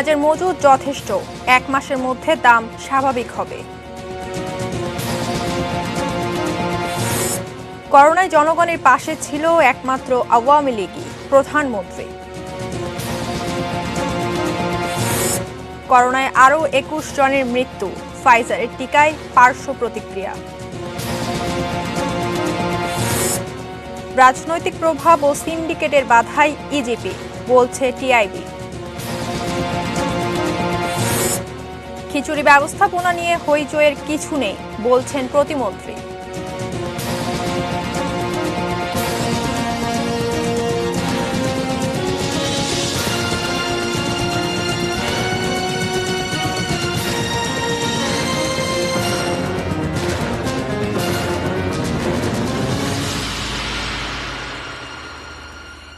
পেঁয়াজের মজুদ যথেষ্ট, 1 মাসের মধ্যে দাম স্বাভাবিক হবে। করোনায় জনগণের পাশে ছিল একমাত্র আওয়ামী লীগই, প্রধানমন্ত্রী। করোনায় আরও 21 জনের মৃত্যু, ফাইজারের টিকায় পার্শ্ব প্রতিক্রিয়া। রাজনৈতিক প্রভাব ও সিন্ডিকেটের বাধায় ইজিপি, বলছে টিআইবি। খিচুড়ি ব্যবস্থাপনা নিয়ে হইচইয়ের কিছু নেই, বলছেন প্রতিমন্ত্রী।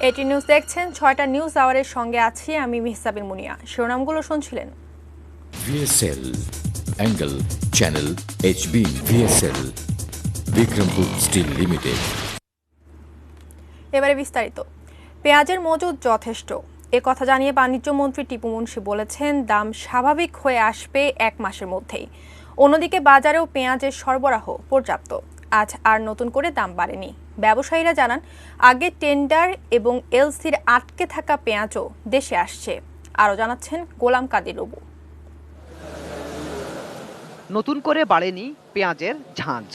এটি নিউজ দেখছেন, 6টা নিউজ আওয়ারের সঙ্গে আছি আমি মিহসাবিল মুনিয়া। শিরোনামগুলো শুনছিলেন। VSL Angle Channel HB VSL Bikrampur steel limited. এবারে বিস্তারিত। পেঁয়াজের মজুদ যথেষ্ট, এ কথা জানিয়ে বাণিজ্য মন্ত্রী টিপু মুনশি বলেছেন দাম স্বাভাবিক হয়ে আসবে 1 মাসের মধ্যেই। অন্যদিকে বাজারেও পেঁয়াজের সরবরাহ পর্যাপ্ত, আজ আর নতুন করে দাম বাড়েনি। ব্যবসায়ীরা জানান আগে টেন্ডার এবং এলসির আটকে থাকা পেঁয়াজও দেশে আসছে। আরও জানাচ্ছেন গোলাম কাদির রবু। নতুন করে বাড়েনি পেঁয়াজের ঝাঁঝ,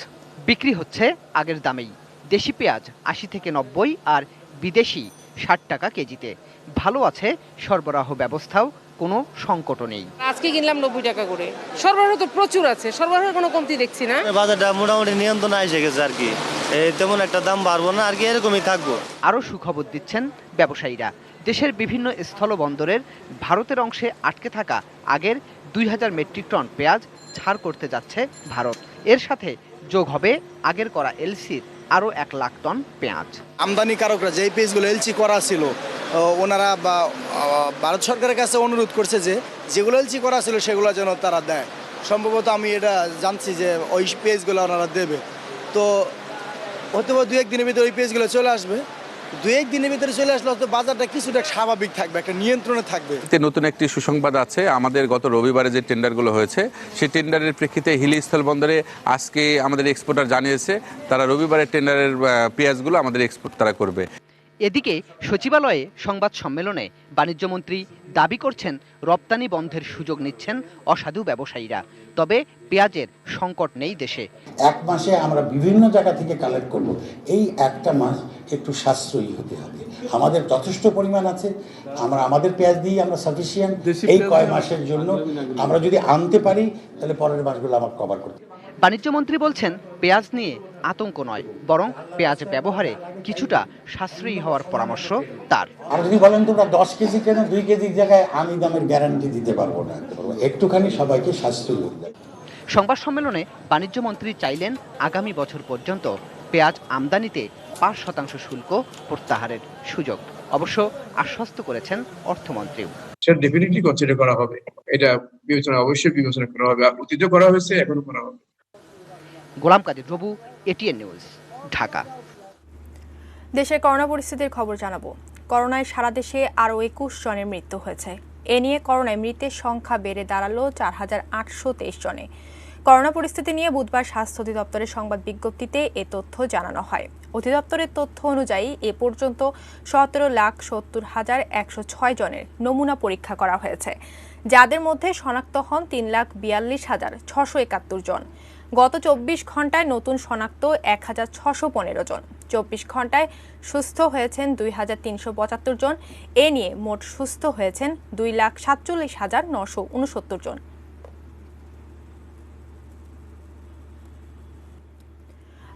বিক্রি হচ্ছে আগের দামেই। দেশি পেঁয়াজ 80 থেকে 90 আর বিদেশি 60 টাকা কেজিতে। ভালো আছে সরবরাহ ব্যবস্থাও, কোনো সংকটও নেই। আজকে কিনলাম 90 টাকা করে। সরবরাহ তো প্রচুর আছে, সরবরাহের কোনো কমতি দেখছি না। বাজারটা মোটামুটি নিয়ন্ত্রণে এসে গেছে আর কি, তেমন একটা দাম বাড়বো না আর কি, এরকমই থাকবো। আরও সুখবর দিচ্ছেন ব্যবসায়ীরা। দেশের বিভিন্ন স্থলবন্দরের ভারতের অংশে আটকে থাকা আগের 2000 মেট্রিক টন পেঁয়াজ ছাড় করতে যাচ্ছে ভারত। এর সাথে যোগ হবে আগের করা এলসির আরও 1 লাখ টন পেঁয়াজ। আমদানিকারকরা যেই পেঁয়াজগুলো এলসি করা ছিল, ওনারা বা ভারত সরকারের কাছে অনুরোধ করছে যে যেগুলো এলসি করা ছিল সেগুলো যেন তারা দেয়। সম্ভবত আমি এটা জানছি যে ওই পেঁয়াজগুলো ওনারা দেবে। তো হতে পারে 2-1 দিনের ভিতরে ওই পেঁয়াজগুলো চলে আসবে। 2-1 দিনের ভিতরে চলে আসলে হয়তো বাজারটা কিছুটা স্বাভাবিক থাকবে, একটা নিয়ন্ত্রণে থাকবে। নতুন একটি সুসংবাদ আছে, আমাদের গত রবিবারে যে টেন্ডারগুলো হয়েছে সেই টেন্ডারের প্রেক্ষিতে হিলি স্থলবন্দরে আজকে আমাদের এক্সপোর্টার জানিয়েছে তারা রবিবারের টেন্ডারের পেঁয়াজগুলো আমাদের এক্সপোর্ট তারা করবে। এদিকে সচিবালয়ে সংবাদ সম্মেলনে বাণিজ্যমন্ত্রী দাবি করছেন রপ্তানি বন্ধের সুযোগ নিচ্ছেন অসাধু ব্যবসায়ীরা। তবে পেঁয়াজের সংকট নেই দেশে। 1 মাসে আমরা বিভিন্ন জায়গা থেকে কালেক্ট করব, এই একটা মাস একটু সাশ্রয়ী হতে হবে। আমাদের যথেষ্ট পরিমাণ আছে, আমরা আমাদের পেঁয়াজ দিয়ে আমরা সাফিসিয়েন্ট এই কয় মাসের জন্য। আমরা যদি আনতে পারি তাহলে পরের মাসগুলো আমার কভার করতে। বাণিজ্যমন্ত্রী বলছেন পেঁয়াজ নিয়ে আতঙ্ক নয়, বরং পেঁয়াজ ব্যবহারে কিছুটা সাশ্রয়ী হওয়ার পরামর্শ তার। আর যদি বলেন তোমরা 10 কেজি কেন, 2 কেজির জায়গায় আমি দামের গ্যারান্টি দিতে পারবো না, একটুখানি সবাইকে সাশ্রয়ী হতে। সংবাদ সম্মেলনে বাণিজ্যমন্ত্রী চাইলেন আগামী বছর পর্যন্ত পেঁয়াজ আমদানিতে 5% শুল্ক প্রত্যাহারের সুযোগ। অবশ্য আশ্বস্ত করেছেন অর্থমন্ত্রীও। সেটা ডেফিনেটলি কনসিডার করা হবে, এটা অবশ্যই বিবেচনা করা হবে, অতীতে করা হয়েছে, এখনো করা হবে। গোলাম কাদির রবু, এটিএন নিউজ, ঢাকা। দেশের করোনা পরিস্থিতির খবর জানাবো। করোনায় সারা দেশে আরও 21 জনের মৃত্যু হয়েছে। এ নিয়ে করোনায় মৃতের সংখ্যা বেড়ে দাঁড়ালো 4823 জনে। করোনা পরিস্থিতি নিয়ে বুধবার স্বাস্থ্য অধিদপ্তরের সংবাদ বিজ্ঞপ্তিতে এ তথ্য জানানো হয়। অধিদপ্তরের তথ্য অনুযায়ী এ পর্যন্ত 17,70,106 জনের নমুনা পরীক্ষা করা হয়েছে, যাদের মধ্যে শনাক্ত হন 3,42,671 জন। গত 24 ঘন্টায় নতুন শনাক্ত 1,615 জন। 24 ঘন্টায় সুস্থ হয়েছেন 2,375 জন। এ নিয়ে মোট সুস্থ হয়েছেন 2,47,969 জন।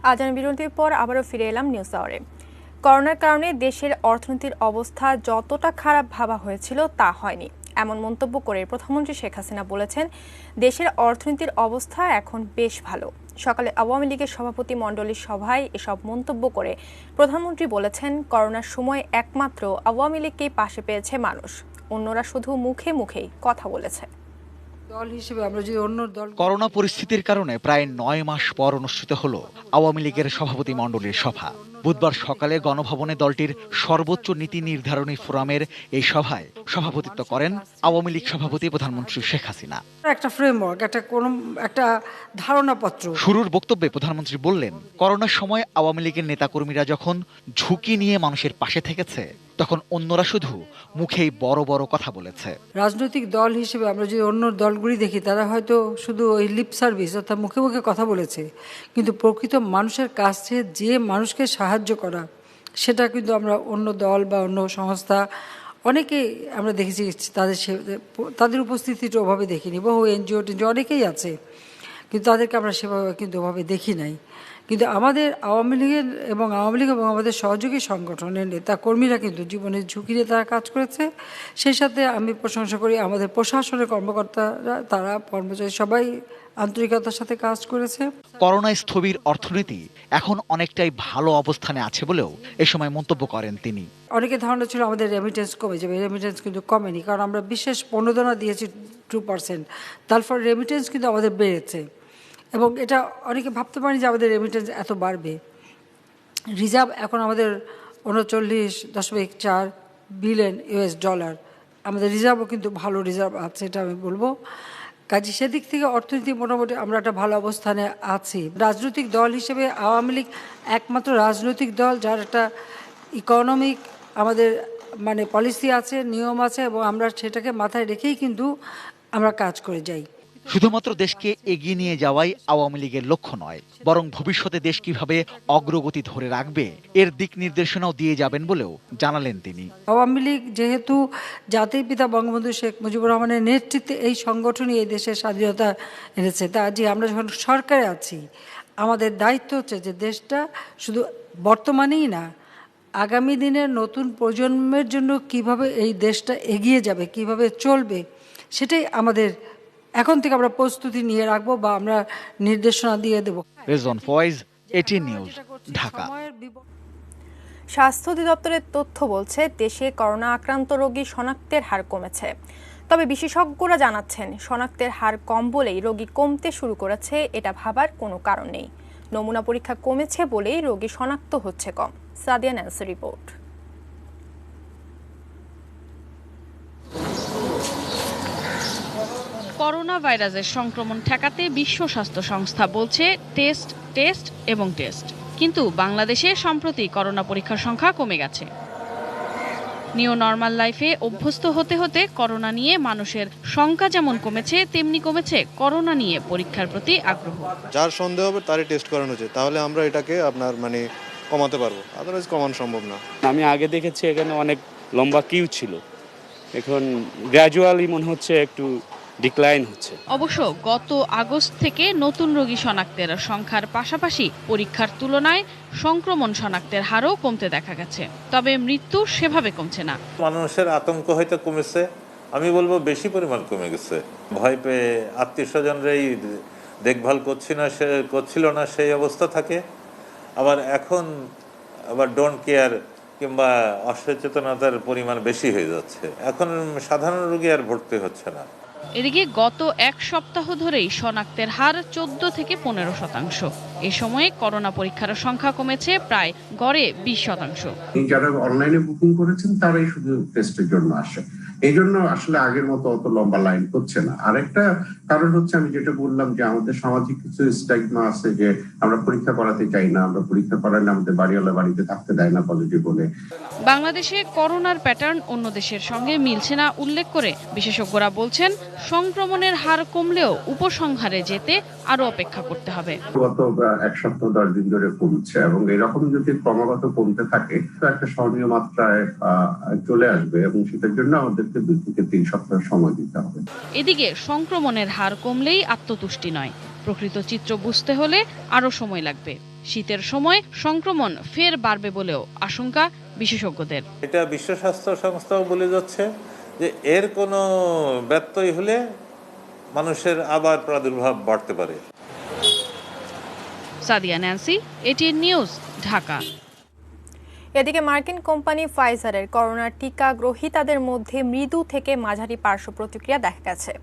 আজান বিরতির পর আবারও ফিরে এলাম নিউজ আওয়ারে। করোনার কারণে দেশের অর্থনীতির অবস্থা যতটা খারাপ ভাবা হয়েছিল তা হয়নি, এমন মন্তব্য করে প্রধানমন্ত্রী শেখ হাসিনা বলেছেন দেশের অর্থনীতির অবস্থা এখন বেশ ভালো। সকালে আওয়ামী লীগের সভাপতি মণ্ডলীর সভায় এসব মন্তব্য করে প্রধানমন্ত্রী বলেছেন করোনার সময় একমাত্র আওয়ামী লীগকেই পাশে পেয়েছে মানুষ, অন্যরা শুধু মুখে মুখেই কথা বলেছে। দল হিসেবে আমরা যদি অন্য দল করোনা পরিস্থিতির কারণে প্রায় 9 মাস পর অনুষ্ঠিত হলো আওয়ামী লীগের সভাপতি মণ্ডলীর সভা। বুধবার সকালে গণভবনে দলটির সর্বোচ্চ নীতি নির্ধারণী ফোরামের এই সভায় সভাপতিত্ব করেন আওয়ামী লীগ সভাপতি প্রধানমন্ত্রী শেখ হাসিনা। একটা ফ্রেমওয়ার্ক, একটা ধারণাপত্র। শুরুর বক্তব্যে প্রধানমন্ত্রী বললেন, করোনার সময় আওয়ামী লীগের নেতাকর্মীরা যখন ঝুঁকি নিয়ে মানুষের পাশে থেকেছে, তখন অন্যরা শুধু মুখেই বড় বড় কথা বলেছে। রাজনৈতিক দল হিসেবে আমরা যদি অন্য দলগুলি দেখি, তারা হয়তো শুধু ওই লিপ সার্ভিস অর্থাৎ মুখে মুখে কথা বলেছে, কিন্তু প্রকৃত মানুষের কাছে যে মানুষকে সাহায্য করা, সেটা কিন্তু আমরা অন্য দল বা অন্য সংস্থা অনেকে আমরা দেখেছি তাদের উপস্থিতিটা ওভাবে দেখিনি। বহু এনজিও অনেকেই আছে, কিন্তু তাদেরকে আমরা সেভাবে কিন্তু ওভাবে দেখি নাই। কিন্তু আমাদের আওয়ামী লীগ এবং আমাদের সহযোগী সংগঠনের নেতা কর্মীরা কিন্তু জীবনের ঝুঁকি নিয়ে তারা কাজ করেছে। সেই সাথে আমি প্রশংসা করি আমাদের প্রশাসনের কর্মকর্তারা, তারা কর্মচারী সবাই আন্তরিকতার সাথে কাজ করেছে। করোনা স্থবির অর্থনীতি এখন অনেকটাই ভালো অবস্থানে আছে বলেও এ সময় মন্তব্য করেন তিনি। অনেকে ধারণা ছিল আমাদের রেমিটেন্স কমে যাবে, রেমিটেন্স কিন্তু কমেনি, কারণ আমরা বিশেষ প্রণোদনা দিয়েছি 2%, তারপর রেমিটেন্স কিন্তু আমাদের বেড়েছে। এবং এটা অনেকে ভাবতে পারেনি যে আমাদের রেমিটেন্স এত বাড়বে। রিজার্ভ এখন আমাদের 39.4 বিলিয়ন US ডলার। আমাদের রিজার্ভও কিন্তু ভালো রিজার্ভ আছে, এটা আমি বলবো। কাজে সেদিক থেকে অর্থনীতি মোটামুটি আমরা একটা ভালো অবস্থানে আছি। রাজনৈতিক দল হিসেবে আওয়ামী লীগ একমাত্র রাজনৈতিক দল যার একটা ইকোনমিক আমাদের পলিসি আছে, নিয়ম আছে, এবং আমরা সেটাকে মাথায় রেখেই কিন্তু আমরা কাজ করে যাই। শুধুমাত্র দেশকে এগিয়ে নিয়ে যাওয়াই আওয়ামী লীগের লক্ষ্য নয়, বরং ভবিষ্যতে দেশ কিভাবে অগ্রগতি ধরে রাখবে এর দিক নির্দেশনাও দিয়ে যাবেন বলেও জানালেন তিনি। আওয়ামী লীগ যেহেতু জাতির পিতা বঙ্গবন্ধু শেখ মুজিবুর রহমানের নেতৃত্বে এই সংগঠনই এই দেশের স্বাধীনতা এনেছে, তা যে আমরা যখন সরকারে আছি, আমাদের দায়িত্ব হচ্ছে যে দেশটা শুধু বর্তমানেই না, আগামী দিনের নতুন প্রজন্মের জন্য কিভাবে এই দেশটা এগিয়ে যাবে, কিভাবে চলবে, সেটাই আমাদের এখন থেকে আমরা প্রস্তুতি নিয়ে রাখবো বা আমরা নির্দেশনা দিয়ে দেব। Rezwan Foyez, ATN news, Dhaka. স্বাস্থ্য অধিদপ্তরের তথ্য বলছে দেশে করোনা আক্রান্ত রোগী শনাক্তের হার কমেছে। তবে বিশেষজ্ঞরা জানাচ্ছেন শনাক্তের হার কম বলেই রোগী কমতে শুরু করেছে এটা ভাবার কোনো কারণ নেই। নমুনা পরীক্ষা কমেছে বলেই রোগী শনাক্ত হচ্ছে কম। সাদিয়া ন্যান্সির রিপোর্ট। করোনা ভাইরাসের সংক্রমণ ঠেকাতে বিশ্ব স্বাস্থ্য সংস্থা বলছে টেস্ট টেস্ট এবং টেস্ট, কিন্তু বাংলাদেশে সম্প্রতি করোনা পরীক্ষার সংখ্যা কমে গেছে। নিউ নর্মাল লাইফে অভ্যস্ত হতে হতে করোনা নিয়ে মানুষের সংখ্যা যেমন কমেছে, তেমনি কমেছে করোনা নিয়ে পরীক্ষার প্রতি আগ্রহ। যার সন্দেহ হবে তারই টেস্ট করানো উচিত, তাহলে আমরা এটাকে কমাতে পারবো, আদারওয়াইজ কমানো সম্ভব না। আমি আগে দেখেছি এখানে অনেক লম্বা কিউ ছিল, এখন গ্র্যাজুয়ালি মনে হচ্ছে একটু ডিক্লাইন হচ্ছে। অবশ্য গত আগস্ট থেকে নতুন রোগী শনাক্তের সংখ্যার পাশাপাশি পরীক্ষার তুলনায় সংক্রমণ শনাক্তের হারও কমতে দেখা গেছে, তবে মৃত্যু সেভাবে কমছে না। মানুষের আতঙ্ক হয়তো কমেছে, আমি বলবো বেশি পরিমাণ কমে গেছে। ভয় পেয়ে আত্মীয় স্বজনরাই দেখভাল করছিল না সেই অবস্থা থাকে। আবার এখন ডোন্ট কেয়ার কিংবা অসচেতনতার পরিমাণ বেশি হয়ে যাচ্ছে। এখন সাধারণ রোগী আর ভর্তি হচ্ছে না। এদিকে গত এক সপ্তাহ ধরেই শনাক্তের হার 14 থেকে 15%। এ সময়ে করোনা পরীক্ষার সংখ্যা কমেছে প্রায় গড়ে 20%। যারা অনলাইনে বুকিং করেছেন তারাই শুধু টেস্টের জন্য আসে, এই জন্য আসলে আগের মতো অত লম্বা লাইন হচ্ছে না। আরেকটা কারণ হচ্ছে আমি যেটা বললাম যে আমাদের সামাজিক কিছু স্টিগমা আছে, যে আমরা পরীক্ষা করাতে চাই না, আমরা পরীক্ষা করালে আমাদের বাড়িওয়ালা বাড়িতে থাকতে দেয় না পজিটিভ বলে। বাংলাদেশে করোনার প্যাটার্ন অন্য দেশের সঙ্গে মিলছে না উল্লেখ করে বিশেষজ্ঞরা বলছেন সংক্রমণের হার কমলেও উপসংহারে যেতে আরো অপেক্ষা করতে হবে। গত এক সপ্তাহ 10 দিন ধরে কমছে, এবং এরকম যদি ক্রমাগত কমতে থাকে তো একটা সহনীয় মাত্রায় চলে আসবে, এবং সেটার জন্য আমাদেরকে 2 থেকে 3 সপ্তাহ সময় দিতে হবে। এদিকে সংক্রমণের হার কমলেই আত্মতুষ্টি নয়, প্রকৃত চিত্র বুঝতে হলে আরো সময় লাগবে। শীতের সময় সংক্রমণ ফের বাড়বে বলেও আশঙ্কা বিশেষজ্ঞদের। এটা বিশ্ব স্বাস্থ্য সংস্থাও বলে যাচ্ছে যে এর কোনো ব্যত্যয় হলে মানুষের আবার প্রাদুর্ভাব বাড়তে পারে। Sadia Nancy, ATN news, Dhaka. এদিকে মার্কিন কোম্পানি ফাইজারের করোনার টিকা গ্রহীতাদের মধ্যে মৃদু থেকে মাঝারি পার্শ্ব প্রতিক্রিয়া দেখা গেছে।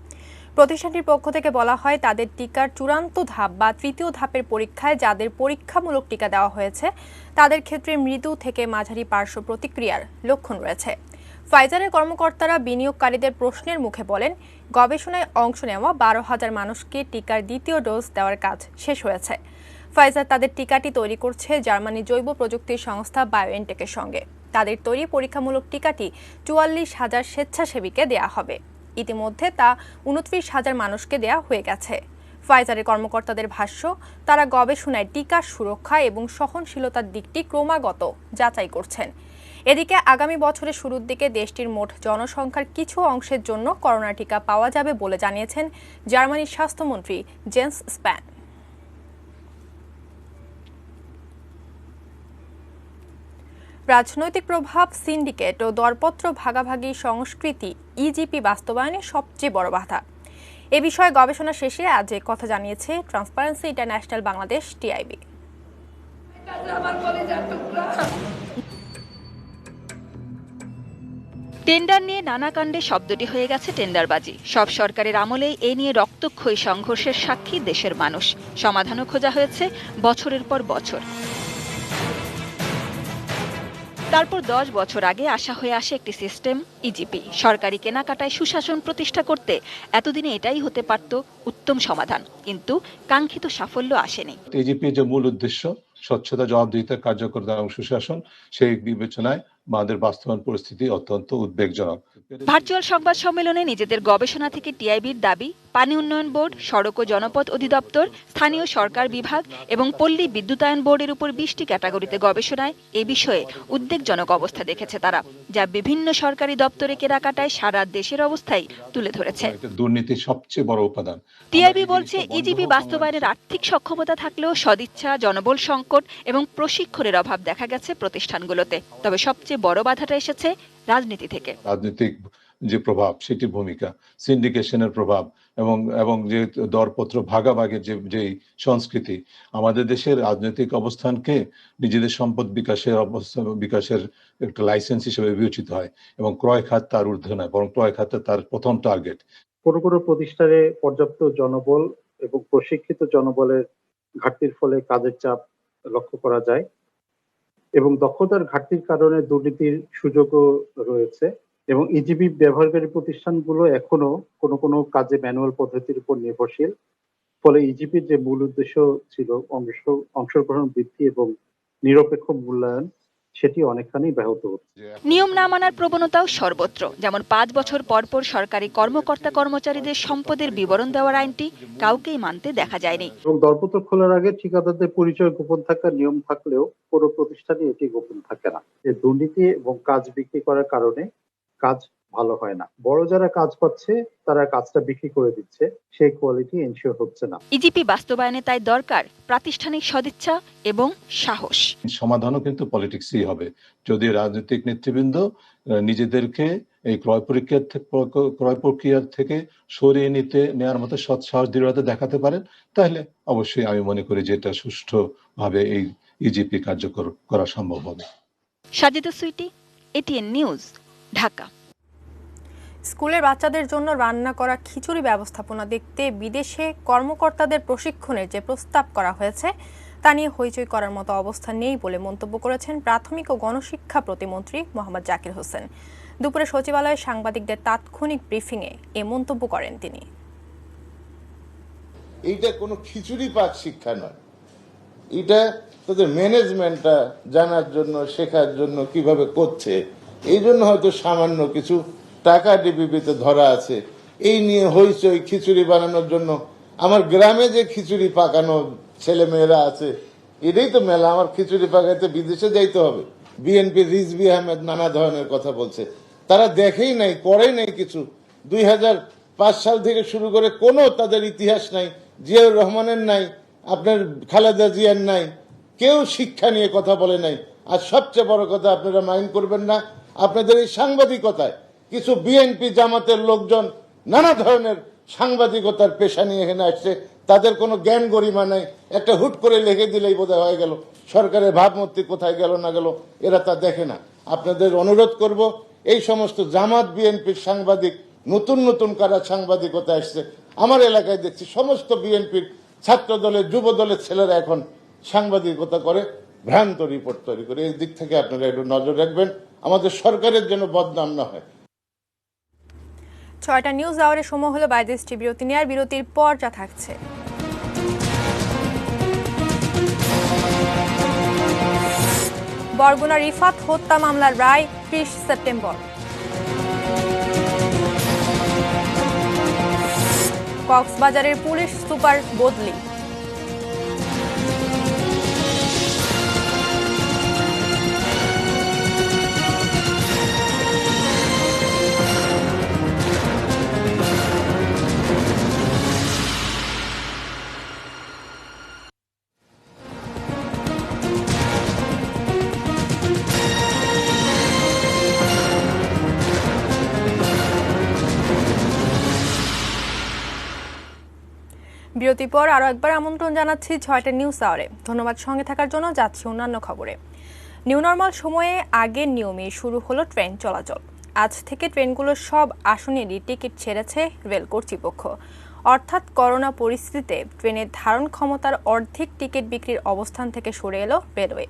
প্রতিষ্ঠানটির পক্ষ থেকে বলা হয়, তাদের টিকার চূড়ান্ত ধাপ বা তৃতীয় ধাপের পরীক্ষায় যাদের পরীক্ষামূলক টিকা দেওয়া হয়েছে তাদের ক্ষেত্রে মৃদু থেকে মাঝারি পার্শ্ব প্রতিক্রিয়ার লক্ষণ রয়েছে। ফাইজারের কর্মকর্তারা বিনিয়োগকারীদের প্রশ্নের মুখে বলেন, গবেষণায় অংশ নেওয়া 12,000 মানুষকে টিকার দ্বিতীয় ডোজ দেওয়ার কাজ শেষ হয়েছে। ফাইজার তাদের টিকাটি তৈরি করছে জার্মানি জৈব প্রযুক্তির সংস্থা বায়োএনটেকের সঙ্গে। তাদের তৈরি পরীক্ষামূলক টিকাটি 44,000 স্বেচ্ছাসেবীকে দেয়া হবে। ইতিমধ্যে তা 29,000 মানুষকে দেয়া হয়ে গেছে। ফাইজারের কর্মকর্তাদের ভাষ্য, তারা গবেষণায় টিকার সুরক্ষা এবং সহনশীলতার দিকটি ক্রমাগত যাচাই করছেন। এদিকে আগামী বছরের শুরুর দিকে দেশটির মোট জনসংখ্যার কিছু অংশের জন্য করোনা টিকা পাওয়া যাবে বলে জানিয়েছেন জার্মানির স্বাস্থ্যমন্ত্রী জেন্স স্প্যান। রাজনৈতিক প্রভাব, সিন্ডিকেট ও দরপত্র ভাগাভাগি সংস্কৃতি ইজিপি বাস্তবায়নে সবচেয়ে বড় বাধা। এ বিষয়ে গবেষণা শেষে আজ কথা জানিয়েছে transparency international Bangladesh TIB. Tender নিয়ে নানা কাণ্ডে শব্দটি হয়ে গেছে টেন্ডারবাজি। সব সরকারের আমলেই এ নিয়ে রক্তক্ষয়ী সংঘর্ষের সাক্ষী দেশের মানুষ। সমাধানও খোঁজা হয়েছে বছরের পর বছর। তারপর 10 বছর আগে আসা হয়ে আসে একটি সিস্টেম ইজিপি। সরকারি কেনাকাটায় সুশাসন প্রতিষ্ঠা করতে এতদিনে এটাই হতে পারত উত্তম সমাধান, কিন্তু কাঙ্ক্ষিত সাফল্য আসেনি। ইজিপির যে মূল উদ্দেশ্য স্বচ্ছতা, জবাবদিহিতা, কার্যকরতা এবং সুশাসন, সেই বিবেচনায় আমাদের বাস্তবায়ন পরিস্থিতি অত্যন্ত উদ্বেগজনক। ভার্চুয়াল সংবাদ সম্মেলনে নিজেদের গবেষণা থেকে টিআইবির দাবি, পানি উন্নয়ন বোর্ড, সড়ক ও জনপথ অধিদপ্তর, স্থানীয় সরকার বিভাগ এবং পল্লী বিদ্যুতায়ন বোর্ডের উপর 20টি ক্যাটাগরিতে গবেষণায় এ বিষয়ে উদ্বেগজনক অবস্থা দেখেছে তারা, যা বিভিন্ন সরকারি দপ্তরে কেনাকাটায় সারা দেশের অবস্থাই তুলে ধরেছে। দুর্নীতি সবচেয়ে বড় উপাদান। টিআইবি বলছে, ইজিপি বাস্তবায়নের আর্থিক সক্ষমতা থাকলেও সদিচ্ছা, জনবল সংকট এবং প্রশিক্ষণের অভাব দেখা গেছে প্রতিষ্ঠানগুলোতে। তবে সবচেয়ে বড় বাধাটা এসেছে রাজনীতি থেকে। রাজনৈতিক যে প্রভাব, সেটির ভূমিকা, সিন্ডিকেশনের প্রভাব এবং যে দরপত্র ভাগাভাগির যে সংস্কৃতি, আমাদের দেশের রাজনৈতিক অবস্থানকে নিজেদের সম্পদ বিকাশের একটা লাইসেন্স হিসেবে বিবেচিত হয় এবং ক্রয় খাত তার ঊর্ধ্বে নয়, বরং ক্রয় খাত তার প্রথম টার্গেট। কোনো কোনো প্রতিষ্ঠানে পর্যাপ্ত জনবল এবং প্রশিক্ষিত জনবলের ঘাটতির ফলে কাজের চাপ লক্ষ্য করা যায় এবং দক্ষতার ঘাটতির কারণে দুর্নীতির সুযোগও রয়েছে। এবং ইজিপি ব্যবহারকারী প্রতিষ্ঠানগুলো এখনো কোনো কোনো কাজে ম্যানুয়াল পদ্ধতির উপর নির্ভরশীল। ফলে ইজিপির যে মূল উদ্দেশ্য ছিল অংশগ্রহণ বৃদ্ধি এবং নিরপেক্ষ মূল্যায়ন, সেটি অনেকখানি ব্যাহত হচ্ছে। নিয়ম না মানার প্রবণতাও সর্বত্র। যেমন 5 বছর পর পর সরকারি কর্মকর্তা কর্মচারীদের সম্পদের বিবরণ দেওয়ার আইনটি কাউকেই মানতে দেখা যায়নি। এবং দরপত্র খোলার আগে ঠিকাদারদের পরিচয় গোপন থাকার নিয়ম থাকলেও কোনো প্রতিষ্ঠানে এটি গোপন থাকে না। যে দুর্নীতি এবং কাজ বিক্রি করার কারণে কাজ ভালো হয় না। বড় যারা কাজ পাচ্ছে তারা কাজটা বিক্রি করে দিচ্ছে, সেই কোয়ালিটি এনশিওর হচ্ছে না। ইজিপি বাস্তবায়নে তাই দরকার প্রাতিষ্ঠানিক সদিচ্ছা এবং সাহস। সমাধানও কিন্তু পলিটিক্সই হবে। যদি রাজনৈতিক নেতৃবৃন্দ নিজেদেরকে এই ক্রয় প্রক্রিয়ার থেকে সরিয়ে নেওয়ার মতো সৎসাহস, দৃঢ়তা দেখাতে পারেন, তাহলে অবশ্যই আমি মনে করি যে এটা সুষ্ঠুভাবে এই ইজিপি কার্যকর করা সম্ভব হবে। Sajida Sweety, ATN news, Dhaka. স্কুলের বাচ্চাদের জন্য রান্না করা খিচুড়ি ব্যবস্থাপনা দেখতে বিদেশে কর্মকর্তাদের প্রশিক্ষণের যে প্রস্তাব করা হয়েছে তা নিয়ে হইচই করার মতো অবস্থা নেই বলে মন্তব্য করেছেন প্রাথমিক ও গণশিক্ষা প্রতিমন্ত্রী মোহাম্মদ জাকির হোসেন। দুপুরে সচিবালয়ে সাংবাদিকদের তাৎক্ষণিক ব্রিফিংয়ে এ মন্তব্য করেন তিনি। এইটা কোনো খিচুড়ি পাক শিক্ষা নয়, এটা তাদের ম্যানেজমেন্টটা জানার জন্য, শেখার জন্য কিভাবে করছে, এই জন্য হয়তো সামান্য কিছু টাকা ডিবিতে ধরা আছে। এই নিয়ে হইচই খিচুড়ি বানানোর জন্য আমার গ্রামে যে খিচুড়ি পাকানো ছেলে মেয়েরা আছে, এটাই তো মেলা। আমার খিচুড়ি পাকাইতে বিদেশে যাইতে হবে। বিএনপি রিজভি আহমেদ নানা ধরনের কথা বলছে, তারা দেখেই নাই, করেই নাই কিছু। 2005 সাল থেকে শুরু করে কোনো তাদের ইতিহাস নাই, জিয়াউর রহমানের নাই, আপনার খালেদা জিয়ার নাই, কেউ শিক্ষা নিয়ে কথা বলে নাই। আর সবচেয়ে বড় কথা, আপনারা মাইন্ড করবেন না, আপনাদের এই সাংবাদিকতায় কিছু বিএনপি জামাতের লোকজন নানা ধরনের সাংবাদিকতার পেশা নিয়ে এখানে আসছে, তাদের কোনো জ্ঞান গরিমা নাই। একটা হুট করে লিখে দিলেই বোধহয় হয়ে গেল। সরকারের ভাবমূর্তি কোথায় গেল না গেল এরা তা দেখে না। আপনাদের অনুরোধ করব, এই সমস্ত জামাত বিএনপির সাংবাদিক, নতুন নতুন কারা সাংবাদিকতা আসছে, আমার এলাকায় দেখছি সমস্ত বিএনপির ছাত্র দলের যুব দলের ছেলেরা এখন সাংবাদিকতা করে, ভ্রান্ত রিপোর্ট তৈরি করে। এই দিক থেকে আপনারা একটু নজর রাখবেন, আমাদের সরকারের জন্য বদনাম না হয়। ৬টা নিউজ আওয়ারের সময় হলো ২২টি বিরতি নেওয়ার। বিরতির পর যা থাকছে: বরগুনা রিফাত হত্যা মামলার রায় ৩০ সেপ্টেম্বর। কক্সবাজারের পুলিশ সুপার বদলি। বিরতির পর আরও একবার আমন্ত্রণ জানাচ্ছি ৬টা নিউজ আওয়ারে। ধন্যবাদ সঙ্গে থাকার জন্য। যাচ্ছি অন্যান্য খবরে। নিউ নর্মাল সময়ে আগের নিয়মে শুরু হলো ট্রেন চলাচল। আজ থেকে ট্রেনগুলোর সব আসনেরই টিকিট ছেড়েছে রেল কর্তৃপক্ষ। অর্থাৎ করোনা পরিস্থিতিতে ট্রেনের ধারণ ক্ষমতার অর্ধেক টিকিট বিক্রির অবস্থান থেকে সরে এলো রেলওয়ে।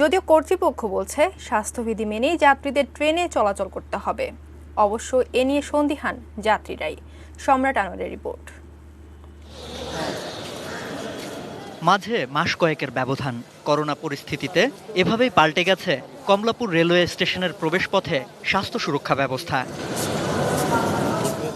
যদিও কর্তৃপক্ষ বলছে স্বাস্থ্যবিধি মেনেই যাত্রীদের ট্রেনে চলাচল করতে হবে। অবশ্য এ নিয়ে সন্দিহান যাত্রীরাই। সম্রাট আনোয়ারের রিপোর্ট। মাঝে মাস কয়েকের ব্যবধান। করোনা পরিস্থিতিতে এভাবেই পাল্টে গেছে কমলাপুর রেলওয়ে স্টেশনের প্রবেশপথে স্বাস্থ্য সুরক্ষা ব্যবস্থা।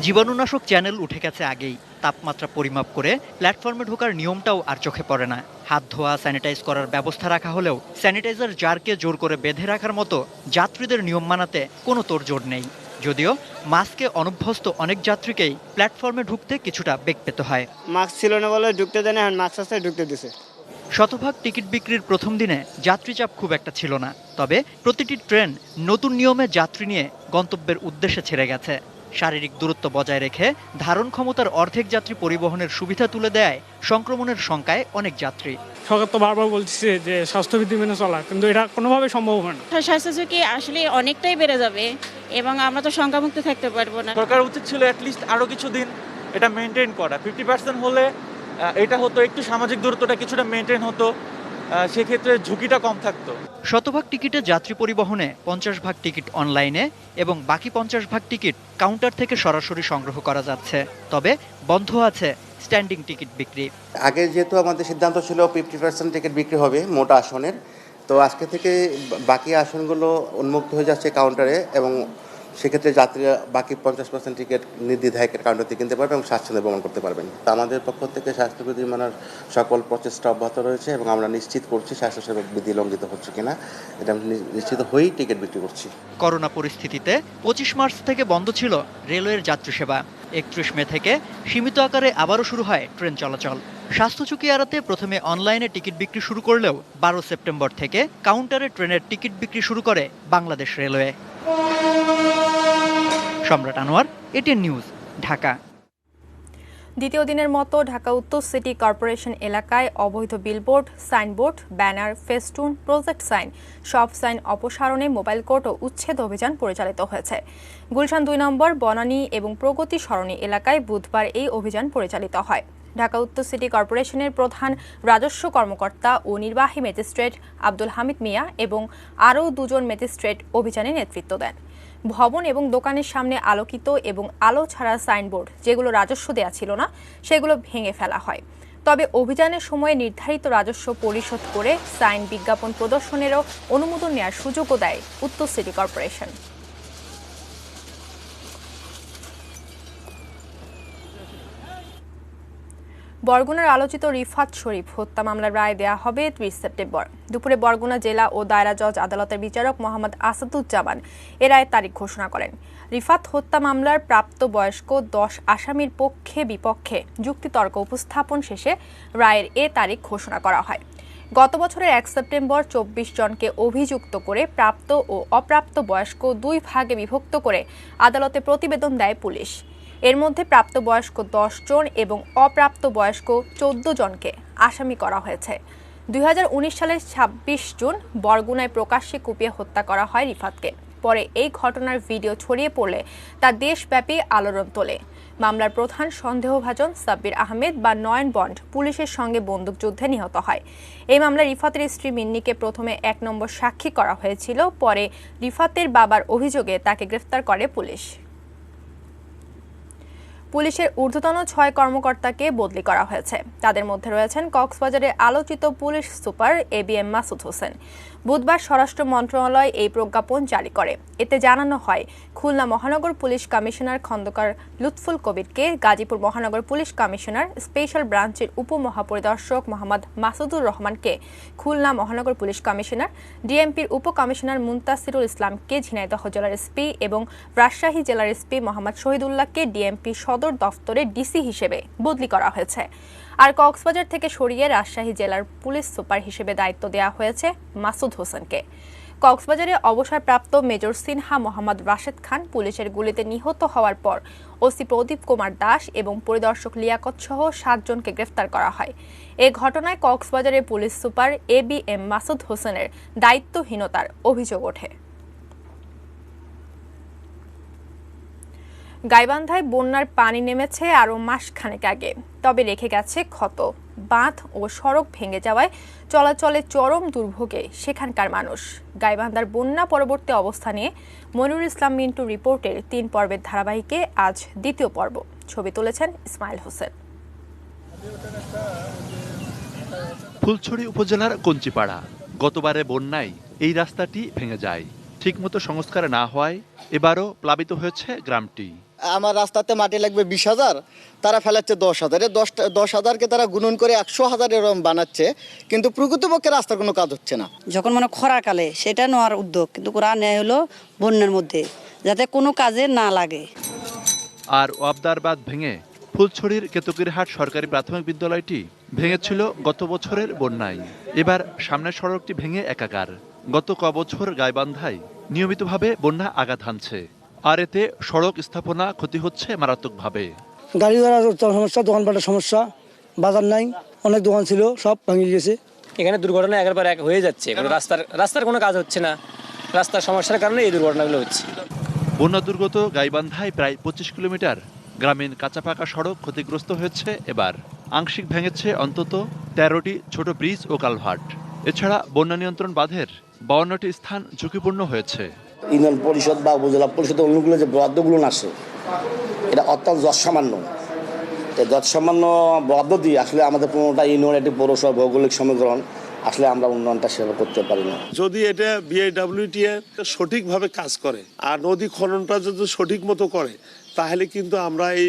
জীবাণুনাশক চ্যানেল উঠে গেছে আগেই। তাপমাত্রা পরিমাপ করে প্ল্যাটফর্মে ঢোকার নিয়মটাও আর চোখে পড়ে না। হাত ধোয়া, স্যানিটাইজ করার ব্যবস্থা রাখা হলেও স্যানিটাইজার জারকে জোর করে বেঁধে রাখার মতো যাত্রীদের নিয়ম মানাতে কোনো তোড়জোড় নেই। যদিও মাস্কে অনভ্যস্ত অনেক যাত্রীকেই প্ল্যাটফর্মে ঢুকতে কিছুটা বেগ পেতে হয়। মাস্ক ছিল না বলে ঢুকতে দেয় না, এখন মাস্ক আসতে ঢুকতে দিছে। শতভাগ টিকিট বিক্রির প্রথম দিনে যাত্রী চাপ খুব একটা ছিল না। তবে প্রতিটি ট্রেন নতুন নিয়মে যাত্রী নিয়ে গন্তব্যের উদ্দেশ্যে ছেড়ে গেছে। শারীরিক দূরত্ব বজায় রেখে ধারণ ক্ষমতার অর্ধেক যাত্রী পরিবহনের সুবিধা তুলে দেয় সংক্রমণের শঙ্কায় অনেক যাত্রী। সরকার তো বারবার বলছে যে স্বাস্থ্যবিধি মেনে চলা, কিন্তু এটা কোনোভাবে সম্ভব হয় না। স্বাস্থ্য ঝুঁকি আসলে অনেকটাই বেড়ে যাবে এবং আমরা তো শঙ্কামুক্ত থাকতে পারবো না। সরকার উচিত ছিল অ্যাটলিস্ট আরো কিছুদিন এটা মেনটেন করা। 50% হলে এটা হতো, একটু সামাজিক দূরত্বটা কিছুটা মেনটেন হতো, সেক্ষেত্রে ঝুঁকিটা কম থাকতো। শতভাগ টিকিটে যাত্রী পরিবহনে 50 ভাগ টিকিট অনলাইনে এবং বাকি 50 ভাগ টিকিট কাউন্টার থেকে সরাসরি সংগ্রহ করা যাচ্ছে। তবে বন্ধ আছে স্ট্যান্ডিং টিকিট বিক্রি। আগে যেহেতু আমাদের সিদ্ধান্ত ছিল 50% টিকিট বিক্রি হবে মোট আসনের, তো আজকে থেকে বাকি আসনগুলো উন্মুক্ত হয়ে যাচ্ছে কাউন্টারে এবং সেক্ষেত্রে যাত্রীরা বাকি 50% টিকিট নির্দ্বিধায় কাউন্টার থেকে কিনতে পারবে এবং স্বাচ্ছন্দ্যে ভ্রমণ করতে পারবেন। আমাদের পক্ষ থেকে স্বাস্থ্যবিধি মানার সকল প্রচেষ্টা অব্যাহত রয়েছে এবং আমরা নিশ্চিত করছি স্বাস্থ্যসেবা বিধি লঙ্ঘিত হচ্ছে কিনা, এটা নিশ্চিত হয়েই টিকিট বিক্রি করছি। করোনা পরিস্থিতিতে 25 মার্চ থেকে বন্ধ ছিল রেলওয়ের যাত্রী সেবা। 31 মে থেকে সীমিত আকারে আবারও শুরু হয় ট্রেন চলাচল। স্বাস্থ্য ঝুঁকি এড়াতে প্রথমে অনলাইনে টিকিট বিক্রি শুরু করলেও 12 সেপ্টেম্বর থেকে কাউন্টারে ট্রেনের টিকিট বিক্রি শুরু করে বাংলাদেশ রেলওয়ে। সম্রাট আনোয়ার, এটিএন নিউজ, ঢাকা। দ্বিতীয় দিনের মতো ঢাকা উত্তর সিটি কর্পোরেশন এলাকায় অবৈধ billboard, signboard, banner, festoon, project sign, সব সাইন অপসারণে মোবাইল কোর্ট ও উচ্ছেদ অভিযান পরিচালিত হয়েছে। গুলশান 2 নম্বর, বনানী এবং প্রগতি সরণি এলাকায় বুধবার এই অভিযান পরিচালিত হয়। ঢাকা উত্তর সিটি কর্পোরেশনের প্রধান রাজস্ব কর্মকর্তা ও নির্বাহী ম্যাজিস্ট্রেট আব্দুল হামিদ মিয়া এবং আরও 2 জন ম্যাজিস্ট্রেট অভিযানে নেতৃত্ব দেন। ভবন এবং দোকানের সামনে আলোকিত এবং আলো ছাড়া সাইনবোর্ড যেগুলো রাজস্ব দেয়া ছিল না সেগুলো ভেঙে ফেলা হয়। তবে অভিযানের সময় নির্ধারিত রাজস্ব পরিশোধ করে সাইন বিজ্ঞাপন প্রদর্শনেরও অনুমোদন নেওয়ার সুযোগও দেয় উত্তর সিটি কর্পোরেশন। বরগুনার আলোচিত রিফাত শরীফ হত্যা মামলার রায় দেয়া হবে 30 সেপ্টেম্বর। দুপুরে বরগুনা জেলা ও দায়রা জজ আদালতের বিচারক মোহাম্মদ আসাদুজ্জামান এ রায়ের তারিখ ঘোষণা করেন। রিফাত হত্যা মামলার প্রাপ্তবয়স্ক 10 আসামির পক্ষে বিপক্ষে যুক্তিতর্ক উপস্থাপন শেষে রায়ের এ তারিখ ঘোষণা করা হয়। গত বছরের 1 সেপ্টেম্বর 24 জনকে অভিযুক্ত করে প্রাপ্ত ও অপ্রাপ্ত বয়স্ক 2 ভাগে বিভক্ত করে আদালতে প্রতিবেদন দেয় পুলিশ। এর মধ্যে প্রাপ্তবয়স্ক 10 জন এবং অপ্রাপ্তবয়স্ক 14 জনকে আসামি করা হয়েছে। 2019 সালের 26 জুন বরগুনায় প্রকাশ্যে কুপিয়ে হত্যা করা হয় রিফাতকে। পরে এই ঘটনার ভিডিও ছড়িয়ে পড়লে তা দেশব্যাপী আলোড়ন তোলে। মামলার প্রধান সন্দেহভাজন সাব্বির আহমেদ বা নয়ন বন্ড পুলিশের সঙ্গে বন্দুকযুদ্ধে নিহত হয়। এই মামলায় রিফাতের স্ত্রী মিন্নিকে প্রথমে 1 নম্বর সাক্ষী করা হয়েছিল, পরে রিফাতের বাবার অভিযোগে তাকে গ্রেফতার করে পুলিশ। পুলিশের ঊর্ধ্বতন 6 কর্মকর্তাকে বদলি করা হয়েছে। তাদের মধ্যে রয়েছেন কক্সবাজারের আলোচিত police super ABM Masud Hossain. বুধবার স্বরাষ্ট্র মন্ত্রণালয় এই প্রজ্ঞাপন জারি করে। এতে জানানো হয়, খুলনা মহানগর পুলিশ কমিশনার খন্দকার লুৎফুল কবিরকে গাজীপুর মহানগর পুলিশ কমিশনার স্পেশাল ব্রাঞ্চের উপমহাপরিদর্শক মোহাম্মদ মাসুদুর রহমানকে খুলনা মহানগর পুলিশ কমিশনার, ডিএমপির উপকমিশনার মুনতাসিরুল ইসলামকে ঝিনাইদহ জেলার এসপি এবং রাজশাহী জেলার এসপি মোহাম্মদ শহীদুল্লাহকে ডিএমপি সদর দফতরে ডিসি হিসেবে বদলি করা হয়েছে। আর কক্সবাজার থেকে সরিয়ে রাজশাহী জেলার পুলিশ সুপার হিসেবে দায়িত্ব দেওয়া হয়েছে মাসুদ হোসেনকে। কক্সবাজারে অবসরপ্রাপ্ত মেজর সিনহা মোহাম্মদ রাশেদ খান পুলিশের গুলিতে নিহত হওয়ার পর ওসি প্রদীপ কুমার দাস এবং পরিদর্শক লিয়াকত সহ 7 জনকে গ্রেফতার করা হয়। এ ঘটনায় কক্সবাজারের পুলিশ সুপার ABM মাসুদ হোসেনের দায়িত্বহীনতার অভিযোগ ওঠে। গাইবান্ধায় বন্যার পানি নেমেছে আরও মাসখানেক আগে, তবে রেখে গেছে ক্ষত। বাঁধ ও সড়ক ভেঙে যাওয়ায় চলাচলে চরম দুর্ভোগে সেখানকার মানুষ। গাইবান্ধার বন্যা পরবর্তী অবস্থা নিয়ে মনিরুল ইসলাম মিন্টু রিপোর্টের 3 পর্বের ধারাবাহিকে আজ দ্বিতীয় পর্ব। ছবি তুলেছেন ইসমাইল হোসেন। ফুলছড়ি উপজেলার কঞ্চিপাড়া। গতবারে বন্যায় এই রাস্তাটি ভেঙে যায়। ঠিকমতো সংস্কার না হওয়ায় এবারও প্লাবিত হয়েছে গ্রামটি। আমার রাস্তাতে মাটি লাগবে 20,000, তারা ফেলাচ্ছে 10,000। 10,000কে তারা গুণন করে 100,000 এরকম বানাচ্ছে, কিন্তু প্রকৃতপক্ষে রাস্তার কোনো কাজ হচ্ছে না। যখন খরার কালে সেটা নেওয়ার উদ্যোগ, কিন্তু ওরা নেয় হলো বন্যার মধ্যে, যাতে কোনো কাজে না লাগে। আর ওয়াবদার বাঁধ ভেঙে ফুলছড়ির কেতকীরহাট সরকারি প্রাথমিক বিদ্যালয়টি ভেঙেছিল গত বছরের বন্যায়। এবার সামনের সড়কটি ভেঙে একাকার। গত কবছর গাইবান্ধায় নিয়মিতভাবে বন্যা আঘাত হানছে, আর এতে সড়ক স্থাপনা ক্ষতি হচ্ছে মারাত্মকভাবে। গাড়ি ঘোড়ার সমস্যা, দোকানপাটের সমস্যা, বাজার নাই, অনেক দোকান ছিল সব ভেঙে গিয়েছে। এখানে দুর্ঘটনা একের পর এক হয়ে যাচ্ছে। রাস্তার কোনো কাজ হচ্ছে না, রাস্তার সমস্যার কারণে এই দুর্ঘটনাগুলো হচ্ছে। বন্যা দুর্গত গাইবান্ধায় প্রায় 25 কিলোমিটার গ্রামীণ কাঁচা পাকা সড়ক ক্ষতিগ্রস্ত হয়েছে। এবার আংশিক ভেঙেছে অন্তত 13টি ছোট ব্রিজ ও কালভার্ট। এছাড়া বন্যা নিয়ন্ত্রণ বাঁধের 52টি স্থান ঝুঁকিপূর্ণ হয়েছে। ইউনিয়ন পরিষদ বা উপজেলা পরিষদের অন্যগুলো যে বরাদ্দগুলো আসে, এটা অত্যন্ত যৎসামান্য। এই যৎসামান্য বরাদ্দ দিয়ে আসলে আমাদের 15টা ইউনিয়ন, একটি পৌরসভা ভৌগোলিক সমীকরণ, আসলে আমরা উন্নয়নটা সেভাবে করতে পারি না। যদি এটা BIWTA সঠিকভাবে কাজ করে আর নদী খননটা যদি সঠিক মতো করে, তাহলে কিন্তু আমরা এই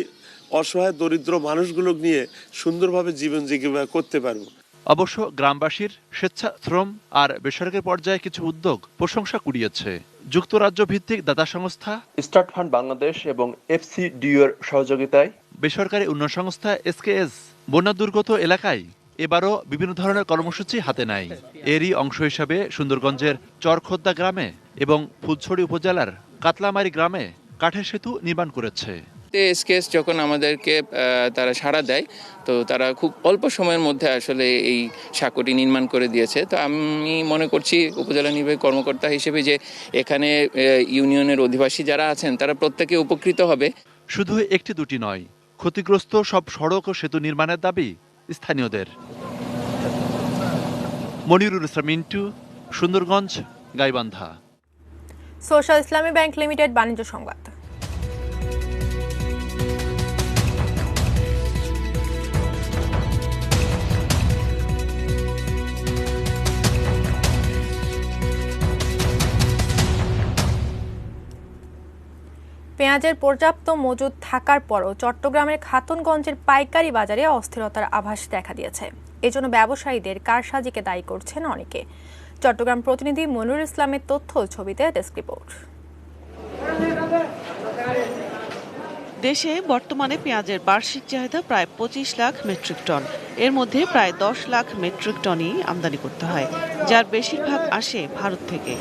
অসহায় দরিদ্র মানুষগুলো নিয়ে সুন্দরভাবে জীবন জীবিকা করতে পারবো। অবশ্য গ্রামবাসীর স্বেচ্ছাশ্রম আর বেসরকারি পর্যায়ে কিছু উদ্যোগ প্রশংসা কুড়িয়েছে। যুক্তরাজ্য ভিত্তিক দাতা সংস্থা স্টার্ট ফান্ড বাংলাদেশ এবং FCDU এর সহযোগিতায় বেসরকারি উন্নয়ন সংস্থা SKS বন্যা দুর্গত এলাকায় এবারও বিভিন্ন ধরনের কর্মসূচি হাতে নেয়। এরই অংশ হিসাবে সুন্দরগঞ্জের চরখোদ্দা গ্রামে এবং ফুলছড়ি উপজেলার কাতলামারি গ্রামে কাঠের সেতু নির্মাণ করেছে। SKS যখন আমাদেরকে তারা সাড়া দেয়, তো তারা খুব অল্প সময়ের মধ্যে আসলে এই সাঁকোটি নির্মাণ করে দিয়েছে। তো আমি মনে করছি উপজেলা নির্বাহী কর্মকর্তা হিসেবে যে এখানে ইউনিয়নের অধিবাসী যারা আছেন তারা প্রত্যেকে উপকৃত হবে। শুধু একটি দুটি নয়, ক্ষতিগ্রস্ত সব সড়ক ও সেতু নির্মাণের দাবি স্থানীয়দের। মনিরুল ইসলাম মিন্টু, সুন্দরগঞ্জ, গাইবান্ধা। সোশ্যাল ইসলামী ব্যাংক লিমিটেড বাণিজ্য সংবাদ। পেঁয়াজের পর্যাপ্ত মজুদ থাকার পরও চট্টগ্রামের খাতুনগঞ্জের পাইকারি বাজারে অস্থিরতার আভাস দেখা দিয়েছে। এজন্য ব্যবসায়ীদের কারসাজিকে দায়ী করছেন অনেকে। চট্টগ্রাম প্রতিনিধি মনিরুল ইসলামের তথ্য ছবিতে ডেস্ক রিপোর্ট। দেশে বর্তমানে পেঁয়াজের বার্ষিক চাহিদা প্রায় 25 লাখ মেট্রিক টন। এর মধ্যে প্রায় 10 লাখ মেট্রিক টনই আমদানি করতে হয়, যার বেশিরভাগ আসে ভারত থেকে।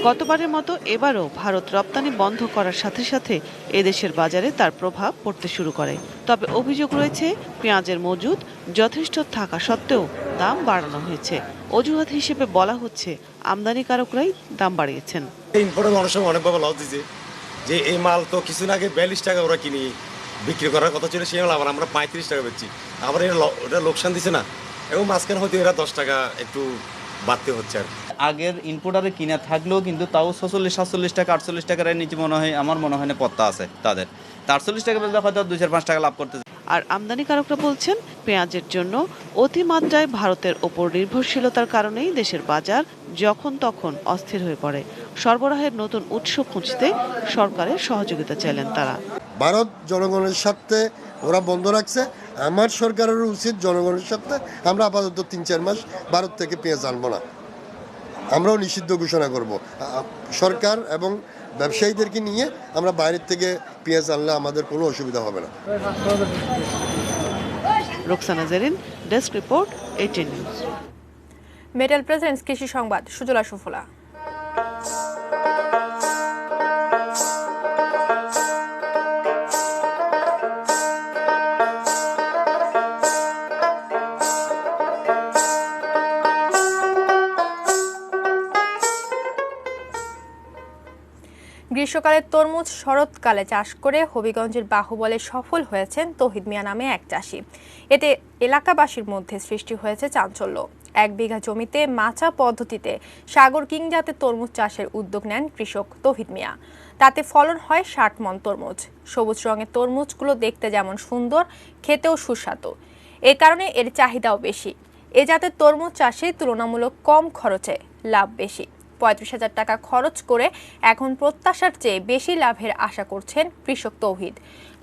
গতবারের মতো এবারও ভারত রপ্তানি বন্ধ করার সাথে সাথে এদেশের বাজারে তার প্রভাব পড়তে শুরু করে। তবে অভিযোগ রয়েছে পেঁয়াজের মজুদ যথেষ্ট থাকা সত্ত্বেও দাম বাড়ানো হয়েছে। অজুহাত হিসেবে বলা হচ্ছে আমদানিকারকরাই দাম বাড়িয়েছেন। ইম্পোর্টার মানুষ অনেকভাবে লস দিচ্ছে যে এই মাল তো কিছুদিন আগে 42 টাকা ওরা কিনে বিক্রি করার কথা ছিল, সেই মাল আবার আমরা 35 টাকা বেচছি, আবার এটা লোকসান দিচ্ছে না, এবং মাঝখানে হয়তো এরা 10 টাকা একটু বাড়তে হচ্ছে আর আগের ইনপুটারে কিনা থাকলেও কিন্তু তাও 46-47 টাকা 48 টাকার নিচে মনে হয় আমার মনে হয় না পত্তা আছে তাদের। 48 টাকা বেচলে হয়তো 2-4-5 টাকা লাভ করতে। আর আমদানিকারকরা বলছেন পেঁয়াজের জন্য অতিমাত্রায় ভারতের ওপর নির্ভরশীলতার কারণেই দেশের বাজার যখন তখন অস্থির হয়ে পড়ে। সরবরাহের নতুন উৎস খুঁজতে সরকারের সহযোগিতা চাইলেন তারা। ভারত জনগণের স্বার্থে ওরা বন্ধ রাখছে, আমার সরকারের উচিত জনগণের স্বার্থে আমরা আপাতত 3-4 মাস ভারত থেকে পেঁয়াজ আনবো না, আমরাও নিষিদ্ধ ঘোষণা করব। সরকার এবং ব্যবসায়ীদেরকে নিয়ে আমরা বাইরের থেকে পেঁয়াজ আনলে আমাদের কোনো অসুবিধা হবে না। Roksana Zerin, desk report, ATN news. Metal presents কৃষি সংবাদ, সুজলা সুফলা। গ্রীষ্মকালে তরমুজ শরৎকালে চাষ করে হবিগঞ্জের বাহুবলে সফল হয়েছেন তৌহিদ মিয়া নামে এক চাষি। এতে এলাকাবাসীর মধ্যে সৃষ্টি হয়েছে চাঞ্চল্য। 1 বিঘা জমিতে মাচা পদ্ধতিতে সাগর কিং জাতের তরমুজ চাষের উদ্যোগ নেন কৃষক তৌহিদ মিয়া। তাতে ফলন হয় 60 মণ তরমুজ। সবুজ রঙের তরমুজগুলো দেখতে যেমন সুন্দর, খেতেও সুস্বাদু। এ কারণে এর চাহিদাও বেশি। এ জাতের তরমুজ চাষে তুলনামূলক কম খরচে লাভ বেশি। 35,000 টাকা খরচ করে এখন প্রত্যাশার চেয়ে বেশি লাভের আশা করছেন কৃষক তৌহিদ।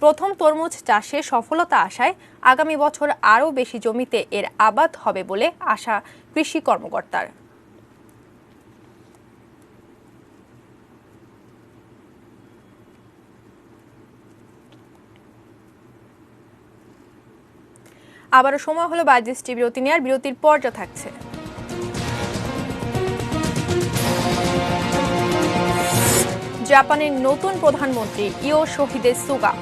প্রথম তরমুজ চাষে সফলতা আসায় আগামী বছর আরও বেশি জমিতে এর আবাদ হবে বলে আশা কৃষি কর্মকর্তার। আবারও সময় হলো 22টি বিরতি নেওয়ার। বিরতির পর যা থাকছে। জাপানের নতুন প্রধানমন্ত্রী ইয়োশিহিদে সুগা।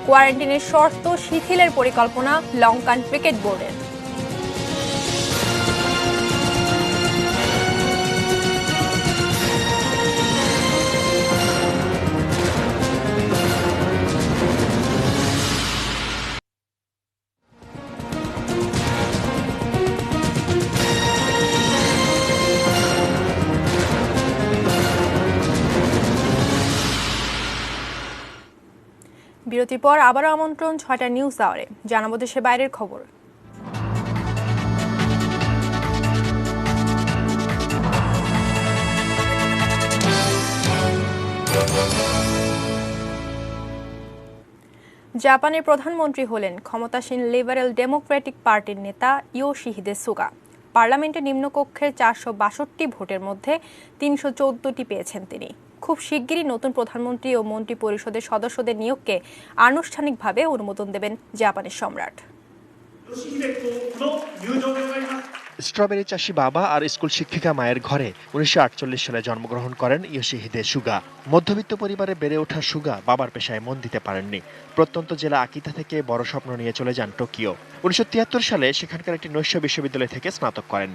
কোয়ারেন্টাইনের শর্ত শিথিলের পরিকল্পনা লঙ্কান ক্রিকেট বোর্ডের। বিরতির পর আবারও আমন্ত্রণ 6টা নিউজ আওয়ারে। জানাবো দেশের বাইরের খবর। জাপানের প্রধানমন্ত্রী হলেন ক্ষমতাসীন লিবারেল ডেমোক্রেটিক পার্টির নেতা ইয়োশিহিদে সুগা। পার্লামেন্টের নিম্নকক্ষের 462 ভোটের মধ্যে 314টি পেয়েছেন তিনি। খুব শিগগিরই নতুন প্রধানমন্ত্রী ও মন্ত্রী পরিষদের সদস্যদের নিয়োগকে আনুষ্ঠানিকভাবে অনুমোদন দেবেন জাপানের সম্রাট। স্ট্রবেরি চাষী বাবা আর স্কুল শিক্ষিকা মায়ের ঘরে 1948 সালে জন্মগ্রহণ করেন ইয়োশিহিদে সুগা। মধ্যবিত্ত পরিবারে বেড়ে ওঠা সুগা বাবার পেশায় মন দিতে পারেননি। প্রত্যন্ত জেলা আকিতা থেকে বড় স্বপ্ন নিয়ে চলে যান টোকিও। 1973 সালে সেখানকার একটি নৈশ বিশ্ববিদ্যালয় থেকে স্নাতক করেন।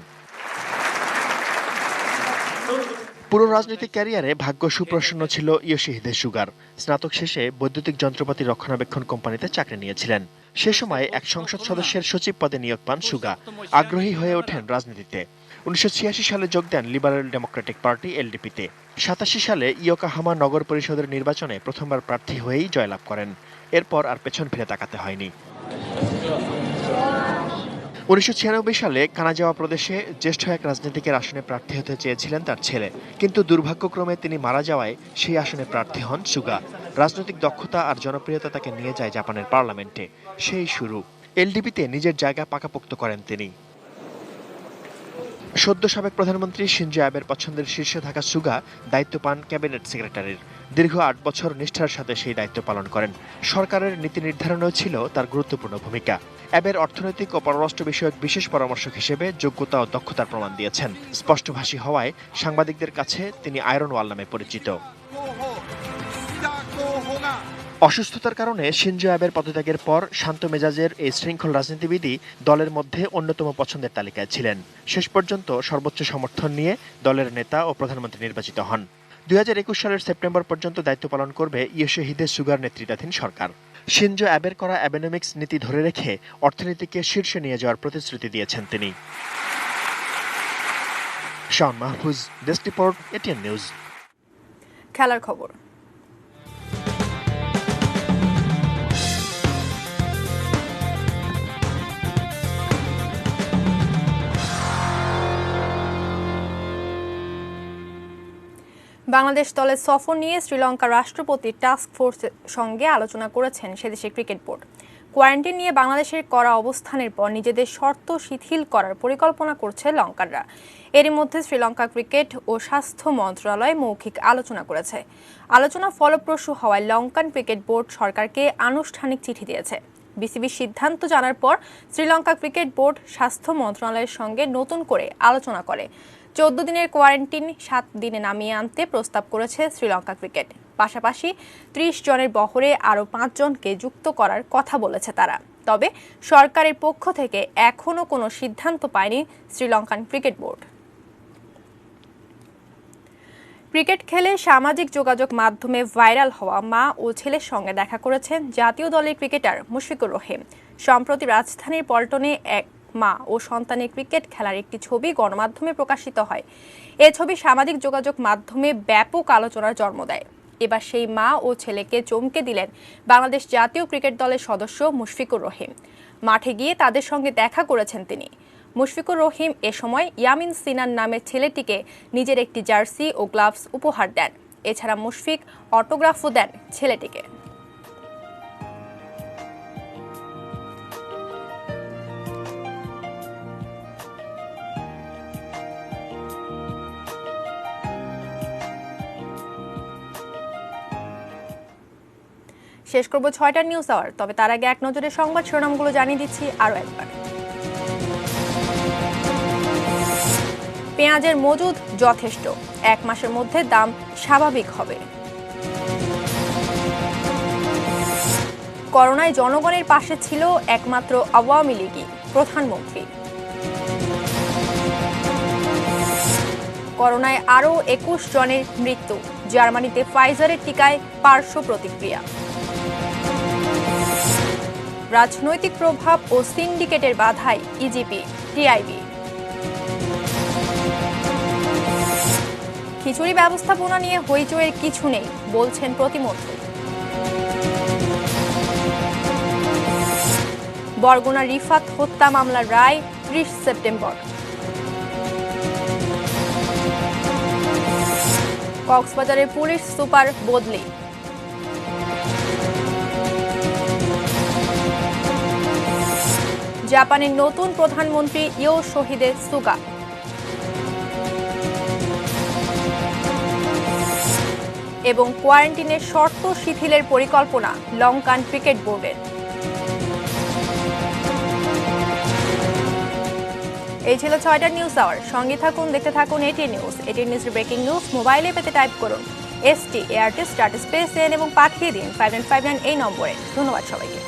পুরো রাজনৈতিক ক্যারিয়ারে ভাগ্য সুপ্রসন্ন ছিল ইয়োশিহিদে সুগার। স্নাতক শেষে বৈদ্যুতিক যন্ত্রপাতি রক্ষণাবেক্ষণ কোম্পানিতে চাকরি নিয়েছিলেন। সে সময় এক সংসদ সদস্যের সচিব পদে নিয়োগ পান সুগা। আগ্রহী হয়ে ওঠেন রাজনীতিতে। 1986 সালে যোগ দেন লিবারেল ডেমোক্রেটিক পার্টি এলডিপিতে। 87 সালে ইয়োকাহামা নগর পরিষদের নির্বাচনে প্রথমবার প্রার্থী হয়েই জয়লাভ করেন। এরপর আর পেছন ফিরে তাকাতে হয়নি। 1996 সালে কানাজাওয়া প্রদেশে জ্যেষ্ঠ এক রাজনীতিকের আসনে প্রার্থী হতে চেয়েছিলেন তার ছেলে, কিন্তু দুর্ভাগ্যক্রমে তিনি মারা যাওয়ায় সেই আসনে প্রার্থী হন সুগা। রাজনৈতিক দক্ষতা আর জনপ্রিয়তা তাকে নিয়ে যায় জাপানের পার্লামেন্টে। সেই শুরু। এলডিপিতে নিজের জায়গা পাকাপোক্ত করেন তিনি। সদ্য সাবেক প্রধানমন্ত্রী শিনজো অ্যাবের পছন্দের শীর্ষে থাকা সুগা দায়িত্ব পান ক্যাবিনেট সেক্রেটারির। দীর্ঘ ৮ বছর নিষ্ঠার সাথে সেই দায়িত্ব পালন করেন। সরকারের নীতি নির্ধারণেও ছিল তার গুরুত্বপূর্ণ ভূমিকা। অ্যাবের অর্থনৈতিক ও পররাষ্ট্র বিষয়ক বিশেষ পরামর্শক হিসেবে যোগ্যতা ও দক্ষতার প্রমাণ দিয়েছেন। স্পষ্টভাষী হওয়ায় সাংবাদিকদের কাছে তিনি আয়রন ওয়াল নামে পরিচিত। অসুস্থতার কারণে শিনজো অ্যাবের পদত্যাগের পর শান্ত মেজাজের এই শৃঙ্খল রাজনীতিবিদই দলের মধ্যে অন্যতম পছন্দের তালিকায় ছিলেন। শেষ পর্যন্ত সর্বোচ্চ সমর্থন নিয়ে দলের নেতা ও প্রধানমন্ত্রী নির্বাচিত হন। 2021 সালের সেপ্টেম্বর পর্যন্ত দায়িত্ব পালন করবে ইয়োশিহিদে সুগার নেতৃত্বাধীন সরকার। শিনজো অ্যাবের করা অ্যাবেনোমিক্স নীতি ধরে রেখে অর্থনীতিকে শীর্ষে নিয়ে যাওয়ার প্রতিশ্রুতি দিয়েছেন তিনি। Shaon Mahfuz, desk report, ATN news. খেলার খবর। বাংলাদেশ দলের সফর নিয়ে শ্রীলঙ্কার রাষ্ট্রপতি টাস্ক ফোর্সের সঙ্গে আলোচনা করেছেন সেদেশের ক্রিকেট বোর্ড। কোয়ারেন্টাইন নিয়ে বাংলাদেশের করা অবস্থানের পর নিজেদের শর্ত শিথিল করার পরিকল্পনা করছে লঙ্কানরা। এরই মধ্যে শ্রীলঙ্কা ক্রিকেট ও স্বাস্থ্য মন্ত্রণালয় মৌখিক আলোচনা করেছে। আলোচনা ফলপ্রসূ হওয়ায় লঙ্কান ক্রিকেট বোর্ড সরকারকে আনুষ্ঠানিক চিঠি দিয়েছে। বিসিবির সিদ্ধান্ত জানার পর শ্রীলঙ্কা ক্রিকেট বোর্ড স্বাস্থ্য মন্ত্রণালয়ের সঙ্গে নতুন করে আলোচনা করে 14 দিনের কোয়ারেন্টাইন 7 দিনে নামিয়ে আনতে প্রস্তাব করেছে শ্রীলঙ্কা ক্রিকেট। পাশাপাশি 30 জনের বহরে আরও 5 জনকে যুক্ত করার কথা বলেছে তারা। তবে সরকারের পক্ষ থেকে এখনও কোনো সিদ্ধান্ত পায়নি শ্রীলঙ্কান ক্রিকেট বোর্ড। ক্রিকেট খেলে সামাজিক যোগাযোগ মাধ্যমে ভাইরাল হওয়া মা ও ছেলের সঙ্গে দেখা করেছেন জাতীয় দলের ক্রিকেটার মুশফিকুর রহিম। সম্প্রতি রাজধানীর পল্টনে এক মা ও সন্তানের ক্রিকেট খেলার একটি ছবি গণমাধ্যমে প্রকাশিত হয়। এ ছবি সামাজিক যোগাযোগ মাধ্যমে ব্যাপক আলোচনার জন্ম দেয়। এবার সেই মা ও ছেলেকে চমকে দিলেন বাংলাদেশ জাতীয় ক্রিকেট দলের সদস্য মুশফিকুর রহিম। মাঠে গিয়ে তাদের সঙ্গে দেখা করেছেন তিনি। মুশফিকুর রহিম এ সময় ইয়ামিন সিনান নামের ছেলেটিকে নিজের একটি জার্সি ও গ্লাভস উপহার দেন। এছাড়া মুশফিক অটোগ্রাফও দেন ছেলেটিকে। শেষ করব 6টার নিউজ আওয়ার। তবে তার আগে এক নজরে সংবাদ শিরোনামগুলো জানিয়ে দিচ্ছি আরও একবার। পেঁয়াজের মজুদ যথেষ্ট, 1 মাসের মধ্যে দাম স্বাভাবিক হবে। করোনায় জনগণের পাশে ছিল একমাত্র আওয়ামী লীগই, প্রধানমন্ত্রী। করোনায় আরও 21 জনের মৃত্যু, জার্মানিতে ফাইজারের টিকায় পার্শ্ব প্রতিক্রিয়া। রাজনৈতিক প্রভাব ও সিন্ডিকেটের বাধায় ইজিপি, টিআইবি। খিচুড়ি ব্যবস্থাপনা নিয়ে হইচইয়ের কিছু নেই বলছেন প্রতিমন্ত্রী। বরগুনা রিফাত হত্যা মামলার রায় 30 সেপ্টেম্বর। কক্সবাজারের পুলিশ সুপার বদলি। জাপানের নতুন প্রধানমন্ত্রী ইয়োশিহিদে সুগা। এবং কোয়ারেন্টাইনের শর্ত শিথিলের পরিকল্পনা লঙ্কান ক্রিকেট বোর্ডের। এই ছিল 6টার নিউজ আওয়ার। সঙ্গে থাকুন, দেখতে থাকুন এটিএন নিউজ। এটিএন নিউজের ব্রেকিং নিউজ মোবাইলে পেতে টাইপ করুন ST ART start space N এবং পাঠিয়ে দিন 5959 এই নম্বরে। ধন্যবাদ সবাইকে।